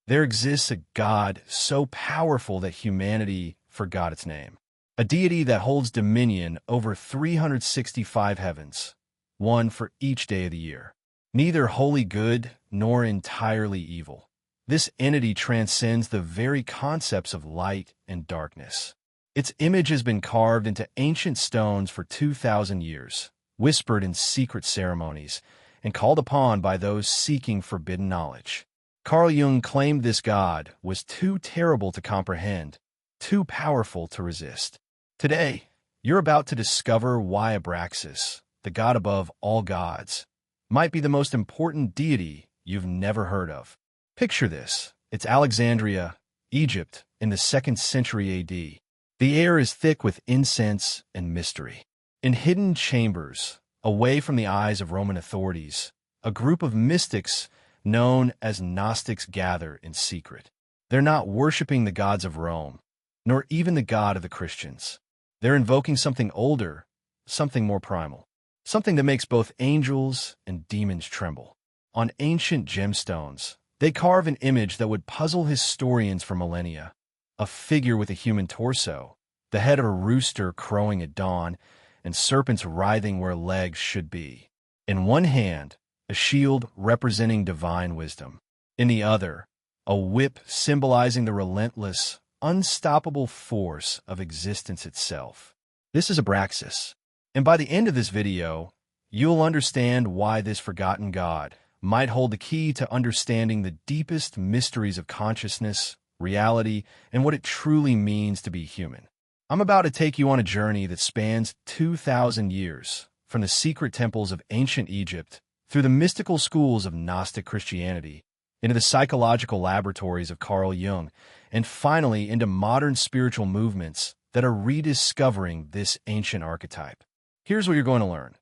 There exists a God so powerful that humanity forgot its name. A deity that holds dominion over 365 heavens, one for each day of the year. Neither wholly good nor entirely evil. This entity transcends the very concepts of light and darkness. Its image has been carved into ancient stones for 2,000 years, whispered in secret ceremonies, and called upon by those seeking forbidden knowledge. Carl Jung claimed this God was too terrible to comprehend, too powerful to resist. Today, you're about to discover why Abraxas, the god above all gods, might be the most important deity you've never heard of. Picture this. It's Alexandria, Egypt, in the 2nd century AD. The air is thick with incense and mystery. In hidden chambers, away from the eyes of Roman authorities, a group of mystics known as Gnostics gather in secret. They're not worshiping the gods of Rome, nor even the God of the Christians. They're invoking something older, something more primal, something that makes both angels and demons tremble. On ancient gemstones, they carve an image that would puzzle historians for millennia. A figure with a human torso, the head of a rooster crowing at dawn, and serpents writhing where legs should be. In one hand, a shield representing divine wisdom. In the other, a whip symbolizing the relentless, unstoppable force of existence itself. This is Abraxas. And by the end of this video, you'll understand why this forgotten god might hold the key to understanding the deepest mysteries of consciousness, reality, and what it truly means to be human. I'm about to take you on a journey that spans 2,000 years, from the secret temples of ancient Egypt through the mystical schools of Gnostic Christianity, into the psychological laboratories of Carl Jung, and finally into modern spiritual movements that are rediscovering this ancient archetype. Here's what you're going to learn.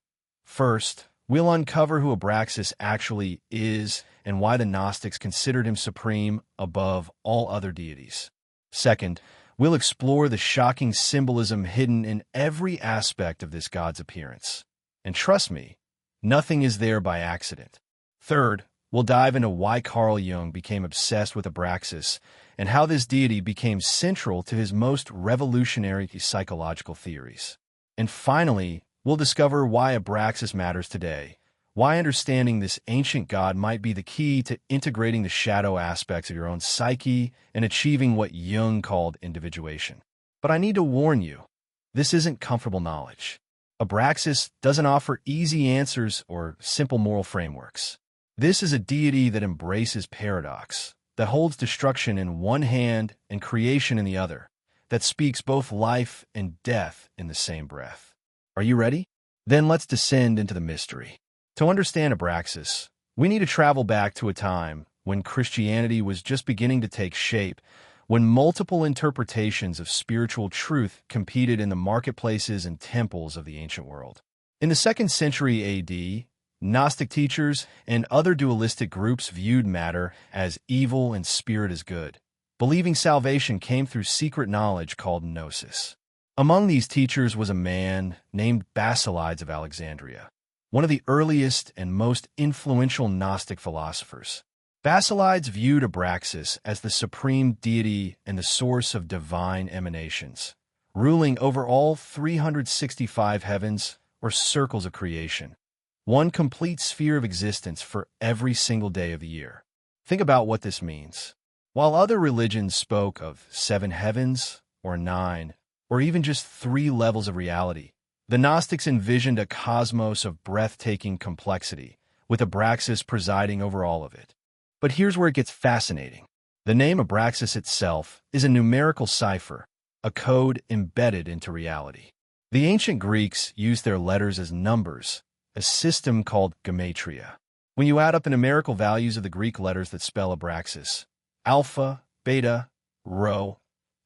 First, we'll uncover who Abraxas actually is and why the Gnostics considered him supreme above all other deities. Second, we'll explore the shocking symbolism hidden in every aspect of this god's appearance. And trust me, nothing is there by accident. Third, we'll dive into why Carl Jung became obsessed with Abraxas and how this deity became central to his most revolutionary psychological theories. And finally, we'll discover why Abraxas matters today, why understanding this ancient god might be the key to integrating the shadow aspects of your own psyche and achieving what Jung called individuation. But I need to warn you, this isn't comfortable knowledge. Abraxas doesn't offer easy answers or simple moral frameworks. This is a deity that embraces paradox, that holds destruction in one hand and creation in the other, that speaks both life and death in the same breath. Are you ready? Then let's descend into the mystery. To understand Abraxas, we need to travel back to a time when Christianity was just beginning to take shape, when multiple interpretations of spiritual truth competed in the marketplaces and temples of the ancient world. In the 2nd century AD, Gnostic teachers and other dualistic groups viewed matter as evil and spirit as good, believing salvation came through secret knowledge called Gnosis. Among these teachers was a man named Basilides of Alexandria, one of the earliest and most influential Gnostic philosophers. Basilides viewed Abraxas as the supreme deity and the source of divine emanations, ruling over all 365 heavens or circles of creation, one complete sphere of existence for every single day of the year. Think about what this means. While other religions spoke of 7 heavens or 9, or even just 3 levels of reality, the Gnostics envisioned a cosmos of breathtaking complexity, with Abraxas presiding over all of it. But here's where it gets fascinating. The name Abraxas itself is a numerical cipher, a code embedded into reality. The ancient Greeks used their letters as numbers, a system called gematria. When you add up the numerical values of the Greek letters that spell Abraxas, alpha, beta, rho,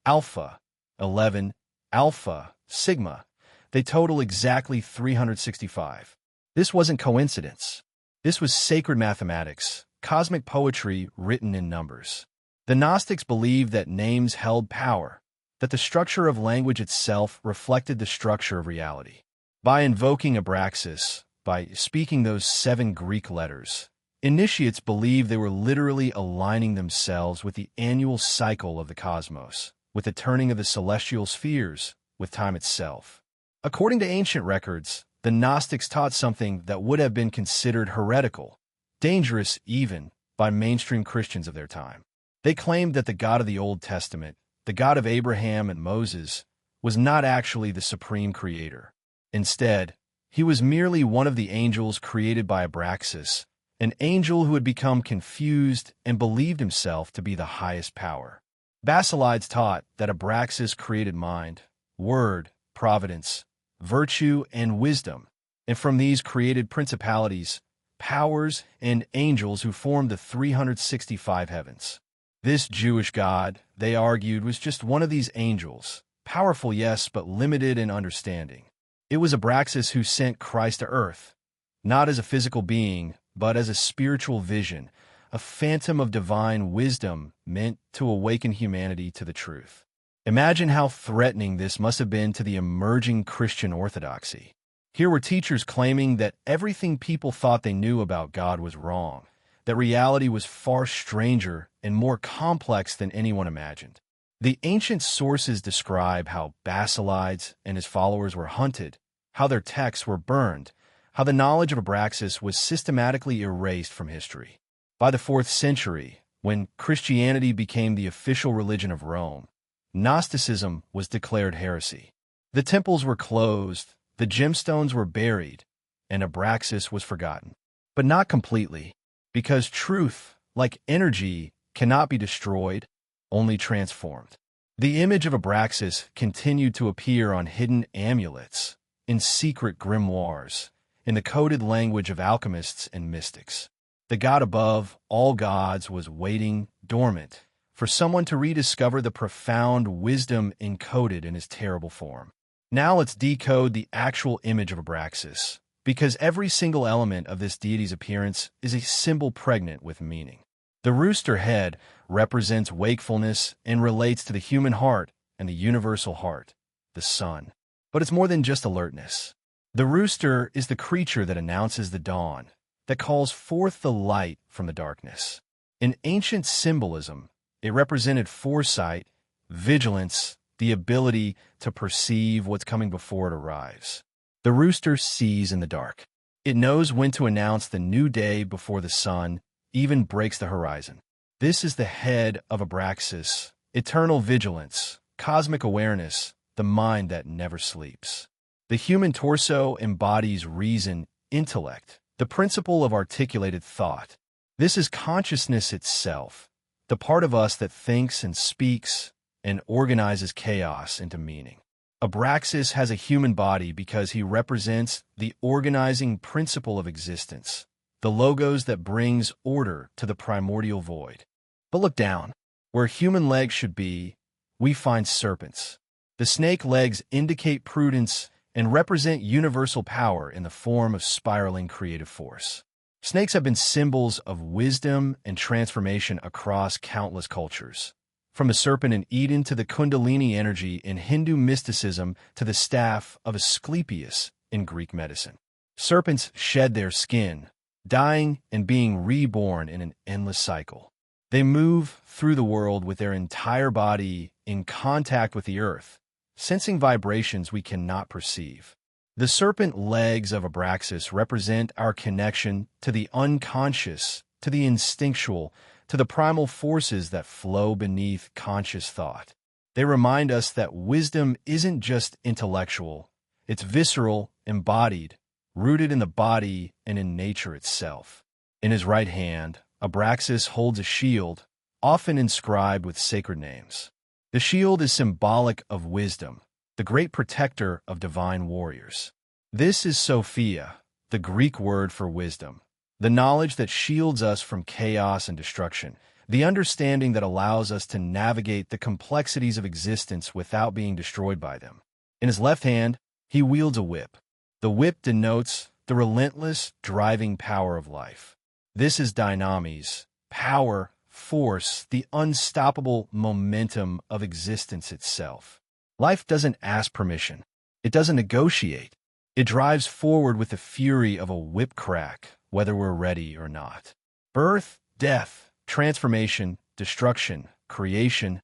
alpha, 11, alpha, sigma, they total exactly 365. This wasn't coincidence. This was sacred mathematics, cosmic poetry written in numbers. The Gnostics believed that names held power, that the structure of language itself reflected the structure of reality. By invoking Abraxas, by speaking those 7 Greek letters, Initiates believed they were literally aligning themselves with the annual cycle of the cosmos, with the turning of the celestial spheres, with time itself. According to ancient records, the Gnostics taught something that would have been considered heretical, dangerous even by mainstream Christians of their time. They claimed that the God of the Old Testament, the God of Abraham and Moses, was not actually the supreme creator. Instead, he was merely one of the angels created by Abraxas, an angel who had become confused and believed himself to be the highest power. Basilides taught that Abraxas created mind, word, providence, virtue, and wisdom, and from these created principalities, powers, and angels who formed the 365 heavens. This Jewish God, they argued, was just one of these angels, powerful, yes, but limited in understanding. It was Abraxas who sent Christ to earth, not as a physical being, but as a spiritual vision, a phantom of divine wisdom meant to awaken humanity to the truth. Imagine how threatening this must have been to the emerging Christian orthodoxy. Here were teachers claiming that everything people thought they knew about God was wrong, that reality was far stranger and more complex than anyone imagined. The ancient sources describe how Basilides and his followers were hunted, how their texts were burned, how the knowledge of Abraxas was systematically erased from history. By the 4th century, when Christianity became the official religion of Rome, Gnosticism was declared heresy. The temples were closed, the gemstones were buried, and Abraxas was forgotten. But not completely, because truth, like energy, cannot be destroyed, only transformed. The image of Abraxas continued to appear on hidden amulets, in secret grimoires, in the coded language of alchemists and mystics. The God above all gods was waiting, dormant, for someone to rediscover the profound wisdom encoded in his terrible form. Now let's decode the actual image of Abraxas, because every single element of this deity's appearance is a symbol pregnant with meaning. The rooster head represents wakefulness and relates to the human heart and the universal heart, the sun. But it's more than just alertness. The rooster is the creature that announces the dawn, that calls forth the light from the darkness. In ancient symbolism, it represented foresight, vigilance, the ability to perceive what's coming before it arrives. The rooster sees in the dark. It knows when to announce the new day before the sun even breaks the horizon. This is the head of Abraxas, eternal vigilance, cosmic awareness, the mind that never sleeps. The human torso embodies reason, intellect, the principle of articulated thought. This is consciousness itself, the part of us that thinks and speaks and organizes chaos into meaning. Abraxas has a human body because he represents the organizing principle of existence, the logos that brings order to the primordial void. But look down. Where human legs should be, we find serpents. The snake legs indicate prudence and represent universal power in the form of spiraling creative force. Snakes have been symbols of wisdom and transformation across countless cultures. From the serpent in Eden to the Kundalini energy in Hindu mysticism to the staff of Asclepius in Greek medicine. Serpents shed their skin, dying and being reborn in an endless cycle. They move through the world with their entire body in contact with the earth, sensing vibrations we cannot perceive. The serpent legs of Abraxas represent our connection to the unconscious, to the instinctual, to the primal forces that flow beneath conscious thought. They remind us that wisdom isn't just intellectual, it's visceral, embodied, rooted in the body and in nature itself. In his right hand, Abraxas holds a shield, often inscribed with sacred names. The shield is symbolic of wisdom, the great protector of divine warriors. This is Sophia, the Greek word for wisdom, the knowledge that shields us from chaos and destruction, the understanding that allows us to navigate the complexities of existence without being destroyed by them. In his left hand, he wields a whip. The whip denotes the relentless, driving power of life. This is dynamis, power, force, the unstoppable momentum of existence itself. Life doesn't ask permission. It doesn't negotiate. It drives forward with the fury of a whip crack, whether we're ready or not. Birth, death, transformation, destruction, creation,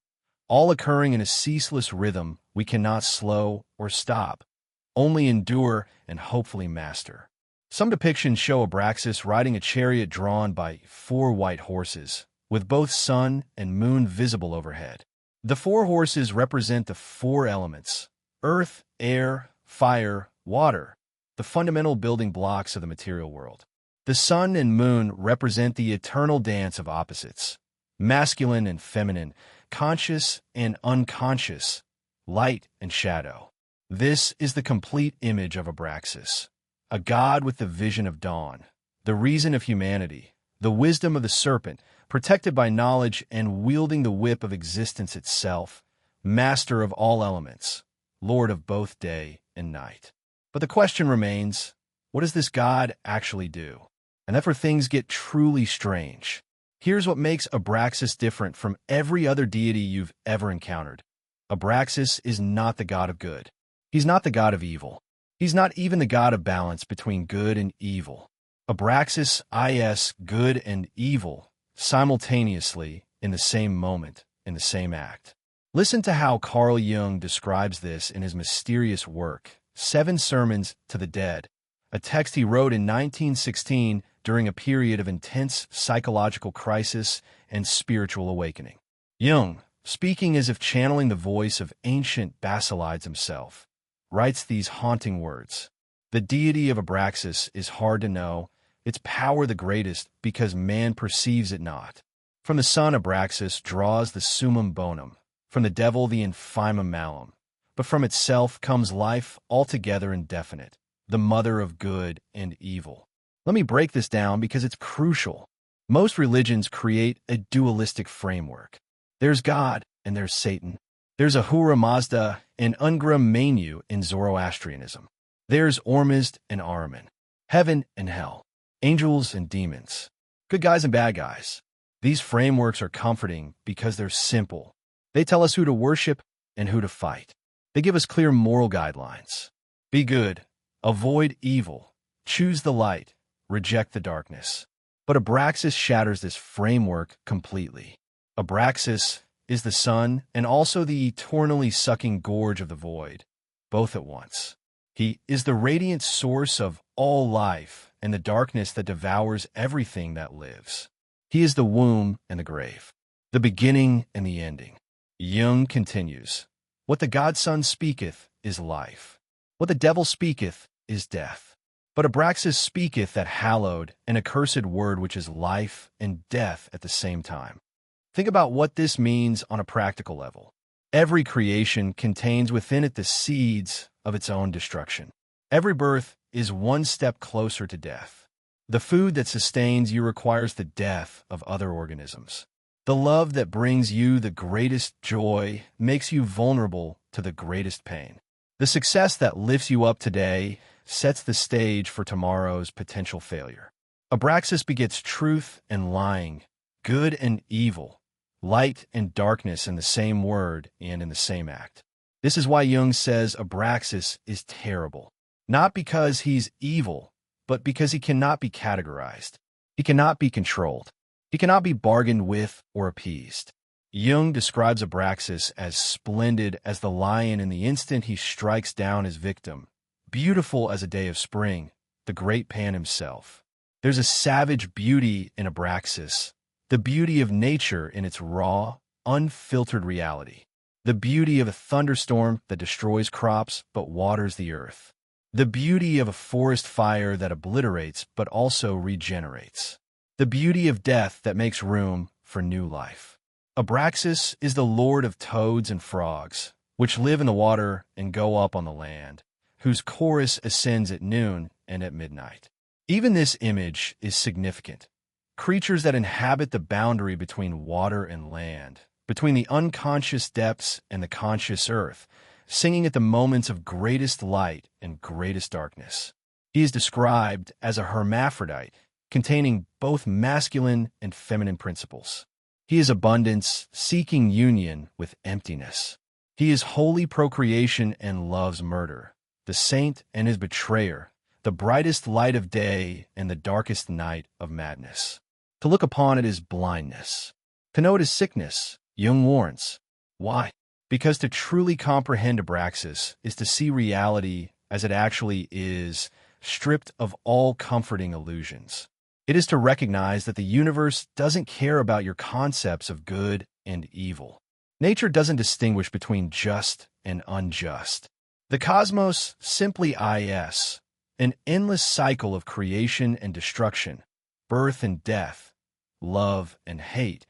all occurring in a ceaseless rhythm we cannot slow or stop, only endure and hopefully master. Some depictions show Abraxas riding a chariot drawn by 4 white horses, with both sun and moon visible overhead. The 4 horses represent the 4 elements: earth, air, fire, water, the fundamental building blocks of the material world. The sun and moon represent the eternal dance of opposites, masculine and feminine, conscious and unconscious, light and shadow. This is the complete image of Abraxas, a god with the vision of dawn, the reason of humanity, the wisdom of the serpent, protected by knowledge and wielding the whip of existence itself, master of all elements, lord of both day and night. But the question remains, what does this god actually do? And that's where things get truly strange. Here's what makes Abraxas different from every other deity you've ever encountered. Abraxas is not the god of good. He's not the god of evil. He's not even the god of balance between good and evil. Abraxas is good and evil simultaneously in the same moment, in the same act. Listen to how Carl Jung describes this in his mysterious work, 7 Sermons to the Dead, a text he wrote in 1916 during a period of intense psychological crisis and spiritual awakening. Jung, speaking as if channeling the voice of ancient Basilides himself, writes these haunting words: "The deity of Abraxas is hard to know, its power the greatest because man perceives it not. From the sun Abraxas draws the summum bonum, from the devil the infimum malum, but from itself comes life altogether indefinite, the mother of good and evil." Let me break this down because it's crucial. Most religions create a dualistic framework. There's God and there's Satan. There's Ahura Mazda and Ungra Mainyu in Zoroastrianism. There's Ormuzd and Ahriman. Heaven and hell. Angels and demons. Good guys and bad guys. These frameworks are comforting because they're simple. They tell us who to worship and who to fight. They give us clear moral guidelines. Be good. Avoid evil. Choose the light. Reject the darkness. But Abraxas shatters this framework completely. Abraxas is the sun and also the eternally sucking gorge of the void, both at once. He is the radiant source of all life and the darkness that devours everything that lives. He is the womb and the grave, the beginning and the ending. Jung continues, "What the God-Son speaketh is life. What the devil speaketh is death. But Abraxas speaketh that hallowed and accursed word which is life and death at the same time." Think about what this means on a practical level. Every creation contains within it the seeds of its own destruction. Every birth is one step closer to death. The food that sustains you requires the death of other organisms. The love that brings you the greatest joy makes you vulnerable to the greatest pain. The success that lifts you up today sets the stage for tomorrow's potential failure. Abraxas begets truth and lying, good and evil, light and darkness in the same word and in the same act. This is why Jung says Abraxas is terrible, not because he's evil, but because he cannot be categorized. He cannot be controlled. He cannot be bargained with or appeased. Jung describes Abraxas as splendid as the lion in the instant he strikes down his victim, beautiful as a day of spring, the great Pan himself. There's a savage beauty in Abraxas, the beauty of nature in its raw, unfiltered reality, the beauty of a thunderstorm that destroys crops but waters the earth, the beauty of a forest fire that obliterates but also regenerates, the beauty of death that makes room for new life. Abraxas is the lord of toads and frogs, which live in the water and go up on the land, whose chorus ascends at noon and at midnight. Even this image is significant. Creatures that inhabit the boundary between water and land, between the unconscious depths and the conscious earth, singing at the moments of greatest light and greatest darkness. He is described as a hermaphrodite, containing both masculine and feminine principles. He is abundance, seeking union with emptiness. He is holy procreation and loves murder, the saint and his betrayer, the brightest light of day and the darkest night of madness. To look upon it is blindness. To know it is sickness, Jung warns. Why? Because to truly comprehend Abraxas is to see reality as it actually is, stripped of all comforting illusions. It is to recognize that the universe doesn't care about your concepts of good and evil. Nature doesn't distinguish between just and unjust. The cosmos simply is, an endless cycle of creation and destruction, birth and death, love and hate,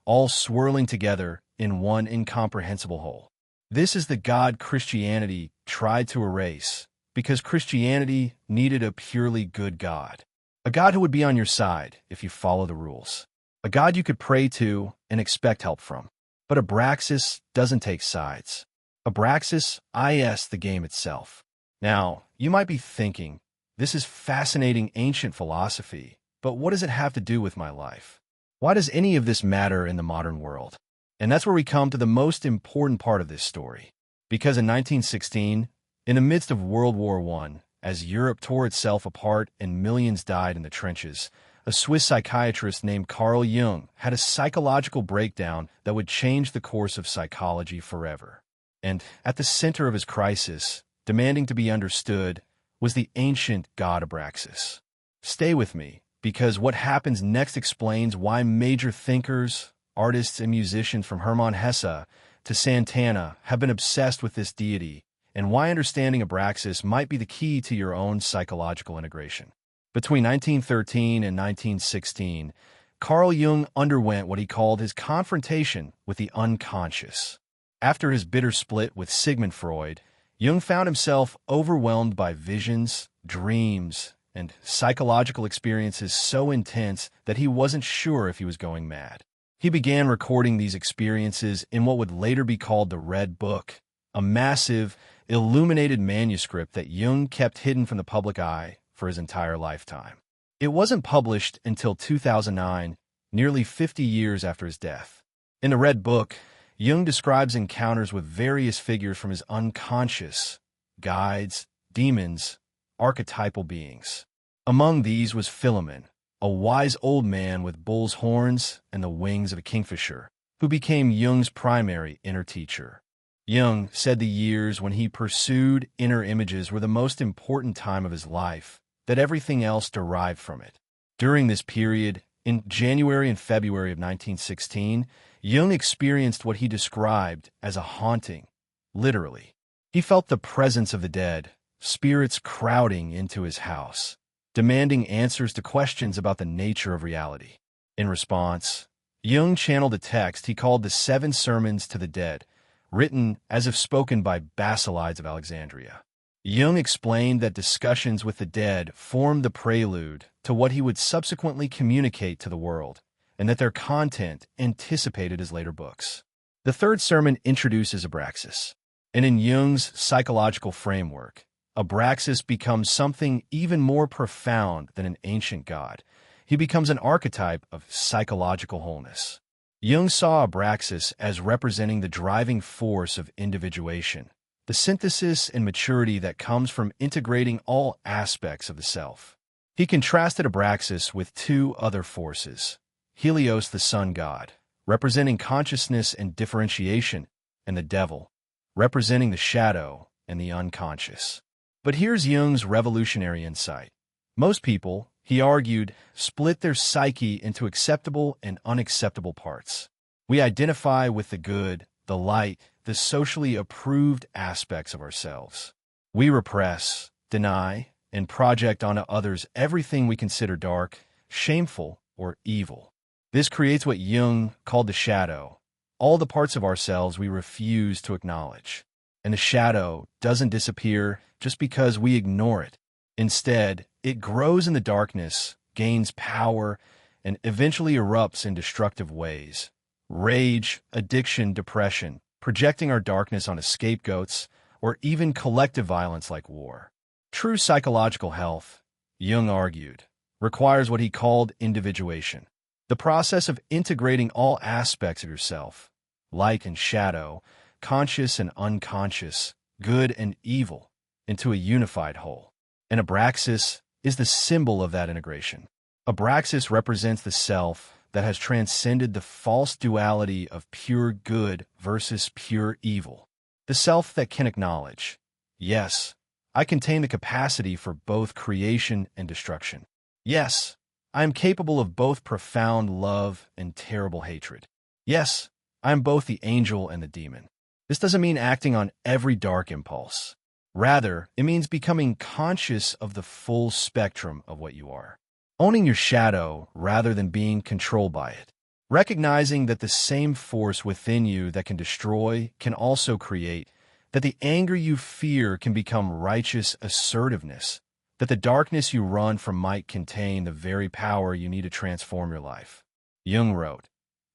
all swirling together in one incomprehensible whole. This is the God Christianity tried to erase, because Christianity needed a purely good God. A God who would be on your side if you follow the rules. A God you could pray to and expect help from. But Abraxas doesn't take sides. Abraxas is the game itself. Now, you might be thinking, this is fascinating ancient philosophy, but what does it have to do with my life? Why does any of this matter in the modern world? And that's where we come to the most important part of this story. Because in 1916, in the midst of World War I, as Europe tore itself apart and millions died in the trenches, a Swiss psychiatrist named Carl Jung had a psychological breakdown that would change the course of psychology forever. And at the center of his crisis, demanding to be understood, was the ancient god Abraxas. Stay with me, because what happens next explains why major thinkers, artists, and musicians from Hermann Hesse to Santana have been obsessed with this deity, and why understanding Abraxas might be the key to your own psychological integration. Between 1913 and 1916, Carl Jung underwent what he called his confrontation with the unconscious. After his bitter split with Sigmund Freud, Jung found himself overwhelmed by visions, dreams, and psychological experiences so intense that he wasn't sure if he was going mad. He began recording these experiences in what would later be called the Red Book, a massive, illuminated manuscript that Jung kept hidden from the public eye for his entire lifetime. It wasn't published until 2009, nearly 50 years after his death. In the Red Book, Jung describes encounters with various figures from his unconscious, guides, demons, archetypal beings. Among these was Philemon, a wise old man with bull's horns and the wings of a kingfisher, who became Jung's primary inner teacher. Jung said the years when he pursued inner images were the most important time of his life, that everything else derived from it. During this period, in January and February of 1916, Jung experienced what he described as a haunting, literally. He felt the presence of the dead, spirits crowding into his house, demanding answers to questions about the nature of reality. In response, Jung channeled a text he called the 7 Sermons to the Dead, written as if spoken by Basilides of Alexandria. Jung explained that discussions with the dead formed the prelude to what he would subsequently communicate to the world, and that their content anticipated his later books. The 3rd sermon introduces Abraxas, and in Jung's psychological framework, Abraxas becomes something even more profound than an ancient god. He becomes an archetype of psychological wholeness. Jung saw Abraxas as representing the driving force of individuation, the synthesis and maturity that comes from integrating all aspects of the self. He contrasted Abraxas with 2 other forces, Helios the sun god, representing consciousness and differentiation, and the devil, representing the shadow and the unconscious. But here's Jung's revolutionary insight. Most people, he argued, split their psyche into acceptable and unacceptable parts. We identify with the good, the light, the socially approved aspects of ourselves. We repress, deny, and project onto others everything we consider dark, shameful, or evil. This creates what Jung called the shadow, all the parts of ourselves we refuse to acknowledge. And the shadow doesn't disappear just because we ignore it. Instead, it grows in the darkness, gains power, and eventually erupts in destructive ways. Rage, addiction, depression, projecting our darkness onto scapegoats, or even collective violence like war. True psychological health, Jung argued, requires what he called individuation, the process of integrating all aspects of yourself, light and shadow, conscious and unconscious, good and evil, into a unified whole. And Abraxas is the symbol of that integration. Abraxas represents the self that has transcended the false duality of pure good versus pure evil. The self that can acknowledge, yes, I contain the capacity for both creation and destruction. Yes, I am capable of both profound love and terrible hatred. Yes, I am both the angel and the demon. This doesn't mean acting on every dark impulse. Rather, it means becoming conscious of the full spectrum of what you are. Owning your shadow rather than being controlled by it. Recognizing that the same force within you that can destroy can also create, that the anger you fear can become righteous assertiveness, that the darkness you run from might contain the very power you need to transform your life. Jung wrote,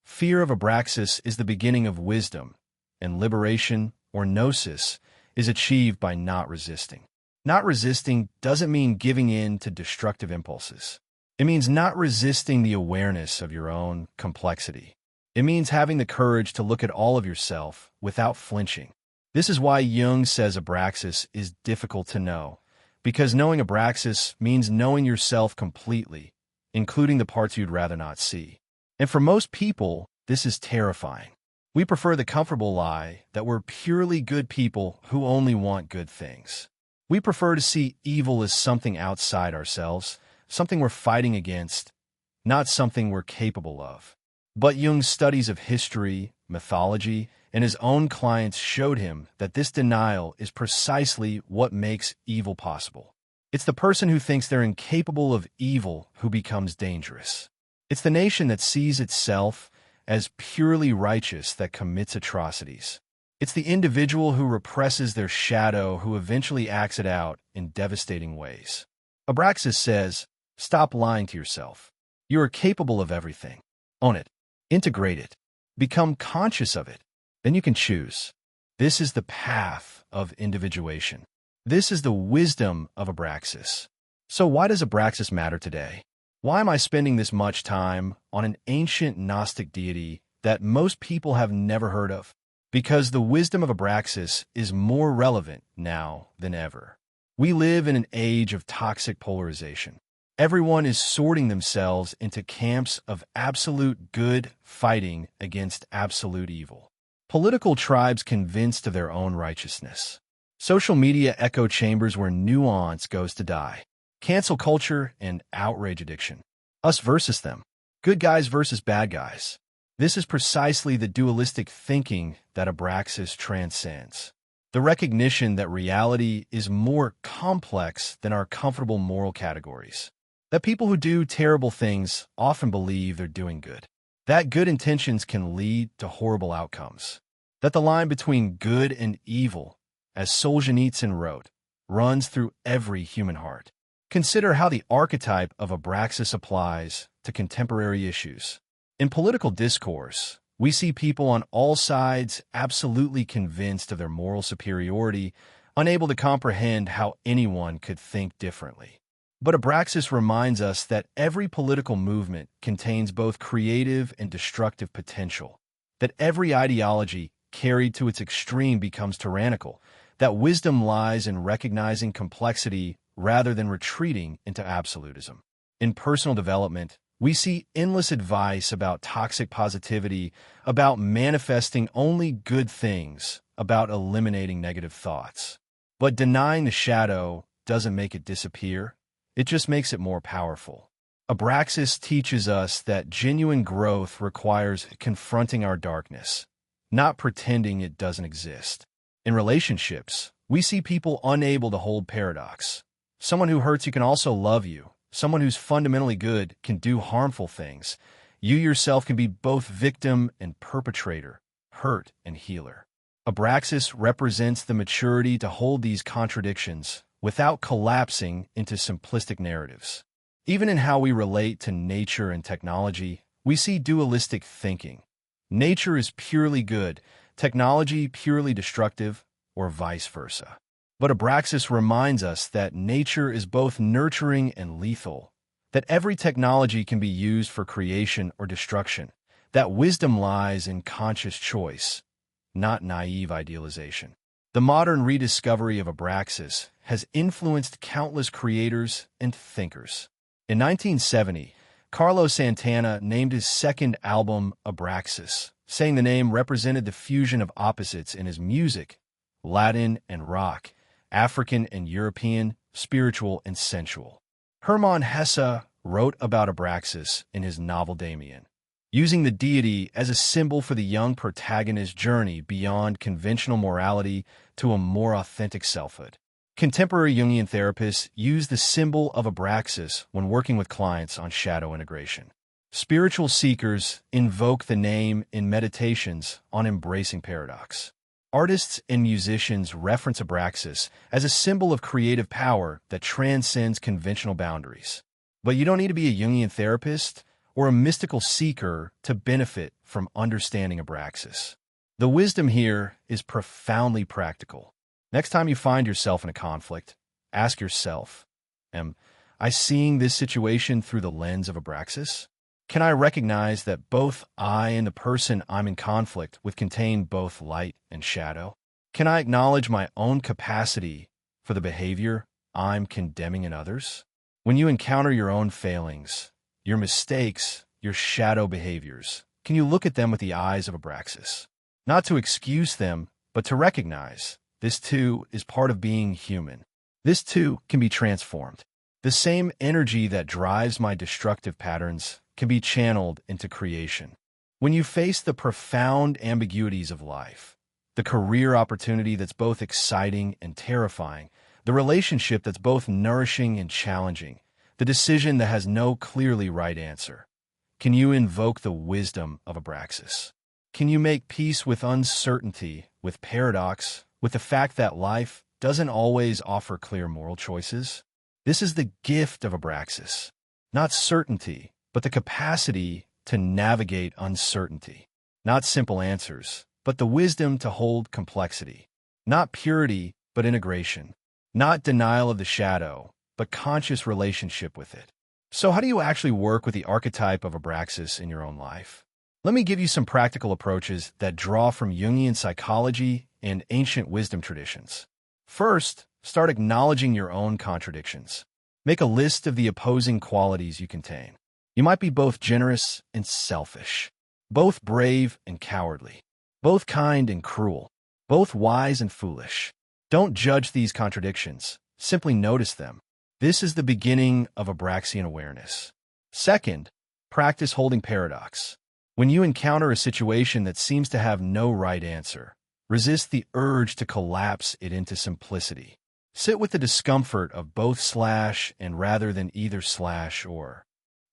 "Fear of Abraxas is the beginning of wisdom, and liberation, or Gnosis, is achieved by not resisting." Not resisting doesn't mean giving in to destructive impulses. It means not resisting the awareness of your own complexity. It means having the courage to look at all of yourself without flinching. This is why Jung says Abraxas is difficult to know, because knowing Abraxas means knowing yourself completely, including the parts you'd rather not see. And for most people, this is terrifying. We prefer the comfortable lie that we're purely good people who only want good things. We prefer to see evil as something outside ourselves, something we're fighting against, not something we're capable of. But Jung's studies of history, mythology, and his own clients showed him that this denial is precisely what makes evil possible. It's the person who thinks they're incapable of evil who becomes dangerous. It's the nation that sees itself as purely righteous that commits atrocities. It's the individual who represses their shadow who eventually acts it out in devastating ways. Abraxas says, stop lying to yourself. You are capable of everything. Own it. Integrate it. Become conscious of it. Then you can choose. This is the path of individuation. This is the wisdom of Abraxas. So why does Abraxas matter today? Why am I spending this much time on an ancient Gnostic deity that most people have never heard of? Because the wisdom of Abraxas is more relevant now than ever. We live in an age of toxic polarization. Everyone is sorting themselves into camps of absolute good fighting against absolute evil. Political tribes convinced of their own righteousness. Social media echo chambers where nuance goes to die. Cancel culture and outrage addiction. Us versus them. Good guys versus bad guys. This is precisely the dualistic thinking that Abraxas transcends. The recognition that reality is more complex than our comfortable moral categories. That people who do terrible things often believe they're doing good. That good intentions can lead to horrible outcomes. That the line between good and evil, as Solzhenitsyn wrote, runs through every human heart. Consider how the archetype of Abraxas applies to contemporary issues. In political discourse, we see people on all sides absolutely convinced of their moral superiority, unable to comprehend how anyone could think differently. But Abraxas reminds us that every political movement contains both creative and destructive potential, that every ideology carried to its extreme becomes tyrannical, that wisdom lies in recognizing complexity rather than retreating into absolutism. In personal development, we see endless advice about toxic positivity, about manifesting only good things, about eliminating negative thoughts. But denying the shadow doesn't make it disappear. It just makes it more powerful. Abraxas teaches us that genuine growth requires confronting our darkness, not pretending it doesn't exist. In relationships, we see people unable to hold paradox. Someone who hurts you can also love you. Someone who's fundamentally good can do harmful things. You yourself can be both victim and perpetrator, hurt and healer. Abraxas represents the maturity to hold these contradictions without collapsing into simplistic narratives. Even in how we relate to nature and technology, we see dualistic thinking. Nature is purely good, technology purely destructive, or vice versa. But Abraxas reminds us that nature is both nurturing and lethal, that every technology can be used for creation or destruction, that wisdom lies in conscious choice, not naive idealization. The modern rediscovery of Abraxas has influenced countless creators and thinkers. In 1970, Carlos Santana named his second album Abraxas, saying the name represented the fusion of opposites in his music: Latin and rock, African and European, spiritual and sensual. Hermann Hesse wrote about Abraxas in his novel Damien, using the deity as a symbol for the young protagonist's journey beyond conventional morality to a more authentic selfhood. Contemporary Jungian therapists use the symbol of Abraxas when working with clients on shadow integration. Spiritual seekers invoke the name in meditations on embracing paradox. Artists and musicians reference Abraxas as a symbol of creative power that transcends conventional boundaries. But you don't need to be a Jungian therapist or a mystical seeker to benefit from understanding Abraxas. The wisdom here is profoundly practical. Next time you find yourself in a conflict, ask yourself, am I seeing this situation through the lens of Abraxas? Can I recognize that both I and the person I'm in conflict with contain both light and shadow? Can I acknowledge my own capacity for the behavior I'm condemning in others? When you encounter your own failings, your mistakes, your shadow behaviors, can you look at them with the eyes of Abraxas? Not to excuse them, but to recognize this too is part of being human. This too can be transformed. The same energy that drives my destructive patterns can be channeled into creation. When you face the profound ambiguities of life, the career opportunity that's both exciting and terrifying, the relationship that's both nourishing and challenging, the decision that has no clearly right answer, can you invoke the wisdom of Abraxas? Can you make peace with uncertainty, with paradox, with the fact that life doesn't always offer clear moral choices? This is the gift of Abraxas. Not certainty, but the capacity to navigate uncertainty. Not simple answers, but the wisdom to hold complexity. Not purity, but integration. Not denial of the shadow, but conscious relationship with it. So how do you actually work with the archetype of Abraxas in your own life? Let me give you some practical approaches that draw from Jungian psychology and ancient wisdom traditions. First, start acknowledging your own contradictions. Make a list of the opposing qualities you contain. You might be both generous and selfish, both brave and cowardly, both kind and cruel, both wise and foolish. Don't judge these contradictions. Simply notice them. This is the beginning of Abraxian awareness. Second, practice holding paradox. When you encounter a situation that seems to have no right answer, resist the urge to collapse it into simplicity. Sit with the discomfort of both / and rather than either / or.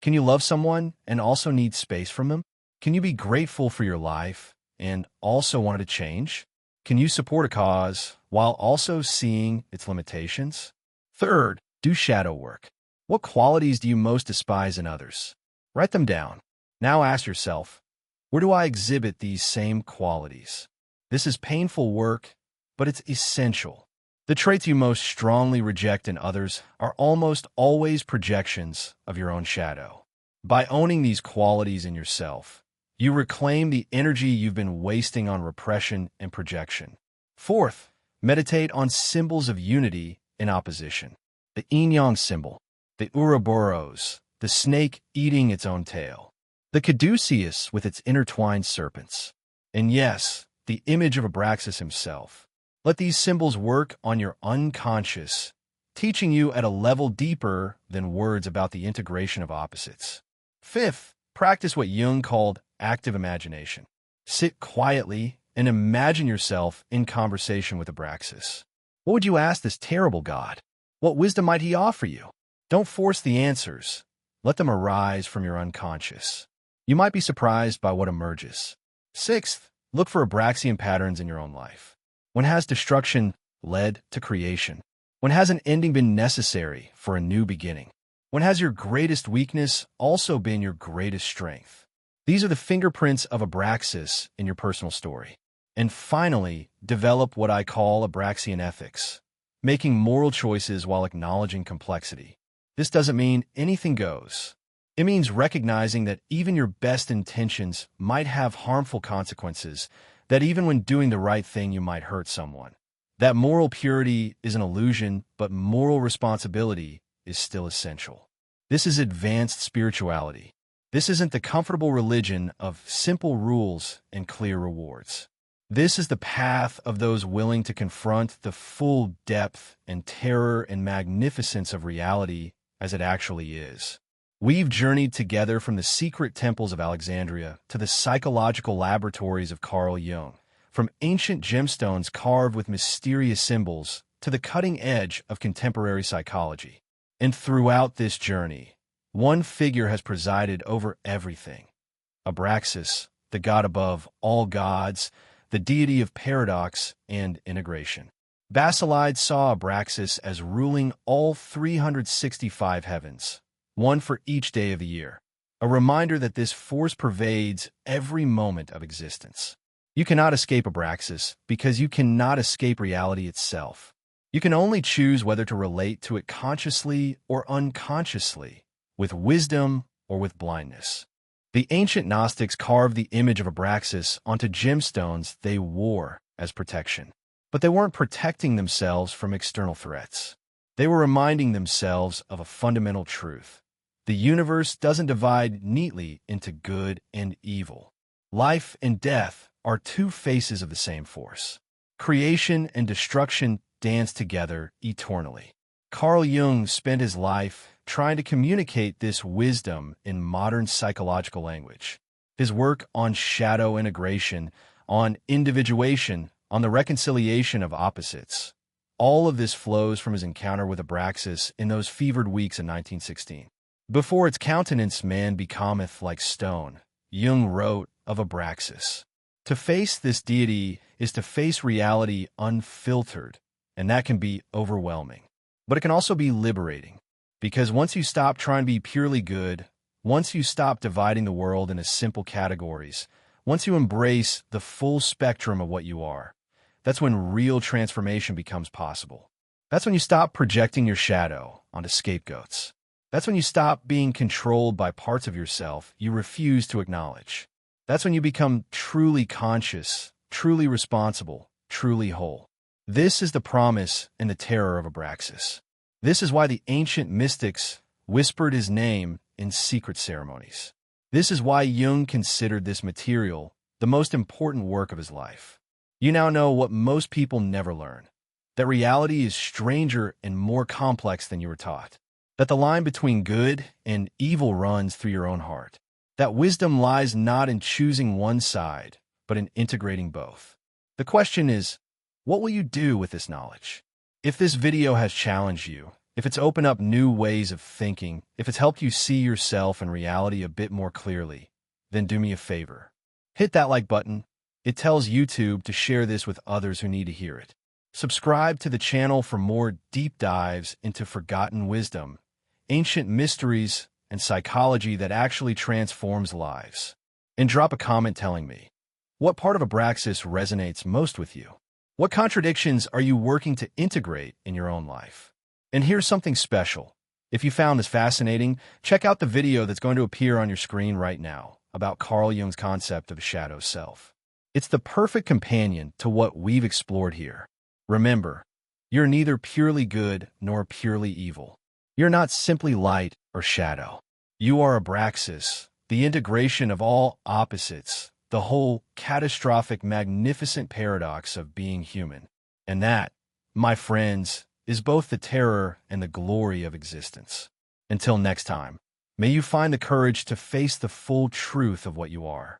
Can you love someone and also need space from them? Can you be grateful for your life and also want it to change? Can you support a cause while also seeing its limitations? Third, do shadow work. What qualities do you most despise in others? Write them down. Now ask yourself, where do I exhibit these same qualities? This is painful work, but it's essential. The traits you most strongly reject in others are almost always projections of your own shadow. By owning these qualities in yourself, you reclaim the energy you've been wasting on repression and projection. Fourth, meditate on symbols of unity in opposition. The yin-yang symbol, the Ouroboros, the snake eating its own tail, the caduceus with its intertwined serpents, and yes, the image of Abraxas himself. Let these symbols work on your unconscious, teaching you at a level deeper than words about the integration of opposites. Fifth, practice what Jung called active imagination. Sit quietly and imagine yourself in conversation with Abraxas. What would you ask this terrible god? What wisdom might he offer you? Don't force the answers. Let them arise from your unconscious. You might be surprised by what emerges. Sixth, look for Abraxian patterns in your own life. When has destruction led to creation? When has an ending been necessary for a new beginning? When has your greatest weakness also been your greatest strength? These are the fingerprints of Abraxas in your personal story. And finally, develop what I call Abraxian ethics, making moral choices while acknowledging complexity. This doesn't mean anything goes. It means recognizing that even your best intentions might have harmful consequences, that even when doing the right thing you might hurt someone. That moral purity is an illusion, but moral responsibility is still essential. This is advanced spirituality. This isn't the comfortable religion of simple rules and clear rewards. This is the path of those willing to confront the full depth and terror and magnificence of reality as it actually is. We've journeyed together from the secret temples of Alexandria to the psychological laboratories of Carl Jung, from ancient gemstones carved with mysterious symbols to the cutting edge of contemporary psychology. And throughout this journey, one figure has presided over everything. Abraxas, the god above all gods, the deity of paradox and integration. Basilides saw Abraxas as ruling all 365 heavens, one for each day of the year, a reminder that this force pervades every moment of existence. You cannot escape Abraxas because you cannot escape reality itself. You can only choose whether to relate to it consciously or unconsciously, with wisdom or with blindness. The ancient Gnostics carved the image of Abraxas onto gemstones they wore as protection. But they weren't protecting themselves from external threats. They were reminding themselves of a fundamental truth. The universe doesn't divide neatly into good and evil. Life and death are two faces of the same force. Creation and destruction dance together eternally. Carl Jung spent his life trying to communicate this wisdom in modern psychological language. His work on shadow integration, on individuation, on the reconciliation of opposites. All of this flows from his encounter with Abraxas in those fevered weeks in 1916. Before its countenance man becometh like stone, Jung wrote of Abraxas. To face this deity is to face reality unfiltered, and that can be overwhelming. But it can also be liberating, because once you stop trying to be purely good, once you stop dividing the world into simple categories, once you embrace the full spectrum of what you are, that's when real transformation becomes possible. That's when you stop projecting your shadow onto scapegoats. That's when you stop being controlled by parts of yourself you refuse to acknowledge. That's when you become truly conscious, truly responsible, truly whole. This is the promise and the terror of Abraxas. This is why the ancient mystics whispered his name in secret ceremonies. This is why Jung considered this material the most important work of his life. You now know what most people never learn, that reality is stranger and more complex than you were taught, that the line between good and evil runs through your own heart, that wisdom lies not in choosing one side, but in integrating both. The question is, what will you do with this knowledge? If this video has challenged you, if it's opened up new ways of thinking, if it's helped you see yourself and reality a bit more clearly, then do me a favor. Hit that like button. It tells YouTube to share this with others who need to hear it. Subscribe to the channel for more deep dives into forgotten wisdom, ancient mysteries, and psychology that actually transforms lives. And drop a comment telling me, what part of Abraxas resonates most with you? What contradictions are you working to integrate in your own life? And here's something special. If you found this fascinating, check out the video that's going to appear on your screen right now about Carl Jung's concept of a shadow self. It's the perfect companion to what we've explored here. Remember, you're neither purely good nor purely evil. You're not simply light or shadow. You are Abraxas, the integration of all opposites, the whole catastrophic, magnificent paradox of being human. And that, my friends, is both the terror and the glory of existence. Until next time, may you find the courage to face the full truth of what you are.